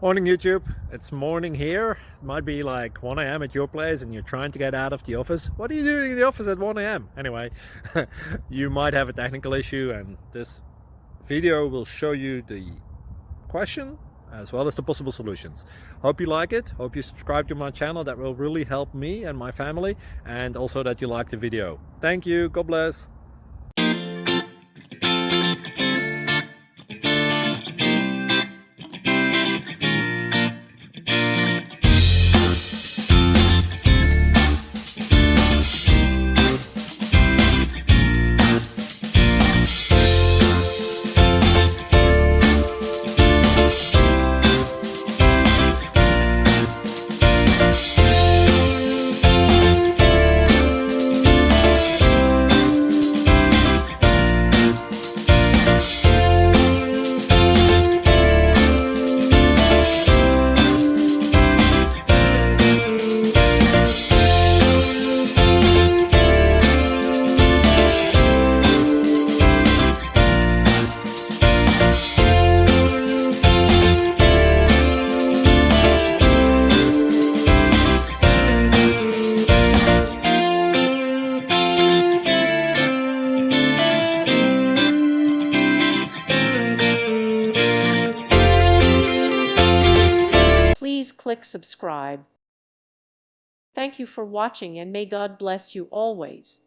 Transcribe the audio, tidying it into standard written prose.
Morning YouTube, it's morning here. It might be like 1 a.m. at your place and you're trying to get out of the office. What are you doing in the office at 1 a.m.? Anyway, you might have a technical issue and this video will show you the question as well as the possible solutions. Hope you like it, hope you subscribe to my channel. That will really help me and my family, and also that you like the video. Thank you, God bless. Please click subscribe. Thank you for watching and may God bless you always.